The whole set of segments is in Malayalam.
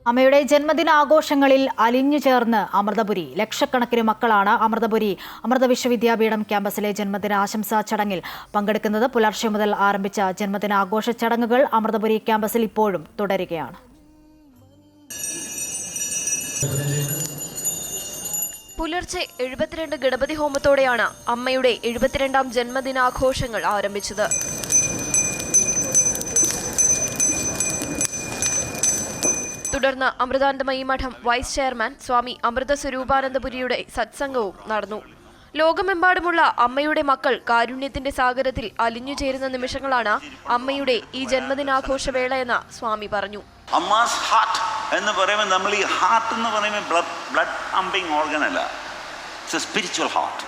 അമ്മയുടെ ജന്മദിനാഘോഷങ്ങളിൽ അലിഞ്ഞു ചേർന്ന് അമൃതപുരി. ലക്ഷക്കണക്കിന് മക്കളാണ് അമൃത വിശ്വവിദ്യാപീഠം ക്യാമ്പസിലെ ജന്മദിനാശംസാ ചടങ്ങിൽ പങ്കെടുക്കുന്നത്. പുലർച്ചെ മുതൽ ആരംഭിച്ച ജന്മദിനാഘോഷ ചടങ്ങുകൾ അമൃതപുരി ക്യാമ്പസിൽ ഇപ്പോഴും തുടരുകയാണ്. പുലർച്ചെ 72 ഗണപതി ഹോമത്തോടെയാണ് അമ്മയുടെ 72ാം ജന്മദിനാഘോഷങ്ങൾ ആരംഭിച്ചത്. തുടർന്ന് അമൃതാനന്ദമയി മഠം വൈസ് ചെയർമാൻ സ്വാമി അമൃത സ്വരൂപാനന്ദപുരിയുടെ സത്സംഗവും നടന്നു. ലോകമെമ്പാടുമുള്ള അമ്മയുടെ മക്കൾ കാരുണ്യത്തിന്റെ സാഗരത്തിൽ അലിഞ്ഞു ചേരുന്ന നിമിഷങ്ങളാണ് അമ്മയുടെ ഈ ജന്മദിനാഘോഷവേള എന്ന് സ്വാമി പറഞ്ഞു. അമ്മാസ് ഹാർട്ട് എന്ന് പറയുമ്പോൾ നമ്മൾ ഈ ഹാർട്ട് എന്ന് പറയുമ്പോൾ ബ്ലഡ് പമ്പിംഗ് ഓർഗൻ അല്ല, it's a spiritual heart.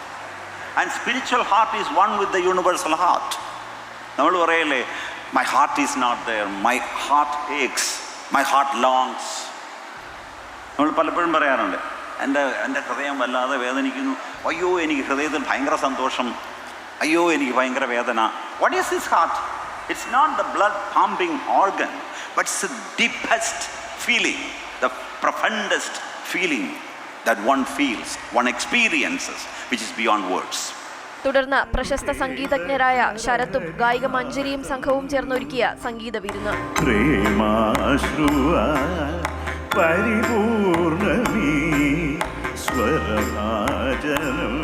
And spiritual heart is one with the universal heart. നമ്മൾ പറയല്ലേ, my heart is not there, my heart aches, my heart longs. നമ്മൾ പലപ്പോഴും പറയാറുണ്ട്, എൻ്റെ ഹൃദയം വല്ലാതെ വേദനിക്കുന്നു, അയ്യോ എനിക്ക് ഹൃദയത്തിൽ ഭയങ്കര സന്തോഷം, അയ്യോ എനിക്ക് ഭയങ്കര വേദന. What is this heart? It's not the blood pumping organ, but it's the deepest feeling, the profoundest feeling that one feels, one experiences, which is beyond words. തുടർന്ന് പ്രശസ്ത സംഗീതജ്ഞരായ ശരത്തും ഗായിക മഞ്ജരിയും സംഘവും ചേർന്നൊരുക്കിയ സംഗീത വിരുന്ന്. പരിപൂർണമീ സ്വരഭാജനം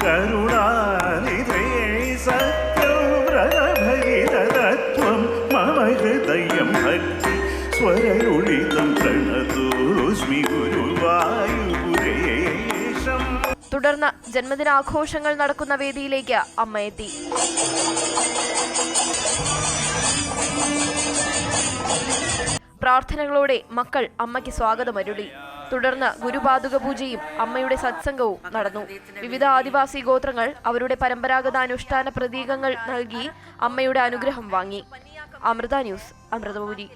കരുണാനിധേ സത്യവ്രതഭരിതത്വം മമ ഹൃദയം ഭക്തി സ്വരലുളിതം പ്രണതോസ്മി ഗുരുവായൂരേശം. തുടർന്ന് ജന്മദിനാഘോഷങ്ങൾ നടക്കുന്ന വേദിയിലേക്ക് അമ്മ എത്തി. പ്രാർത്ഥനകളോടെ മക്കൾ അമ്മയ്ക്ക് സ്വാഗതമരുളി. തുടർന്ന് ഗുരുപാദുക പൂജയും അമ്മയുടെ സത്സംഗവും നടന്നു. വിവിധ ആദിവാസി ഗോത്രങ്ങൾ അവരുടെ പരമ്പരാഗത അനുഷ്ഠാന പ്രതീകങ്ങൾ നൽകി അമ്മയുടെ അനുഗ്രഹം വാങ്ങി. അമൃത ന്യൂസ്, അമൃതപുരി.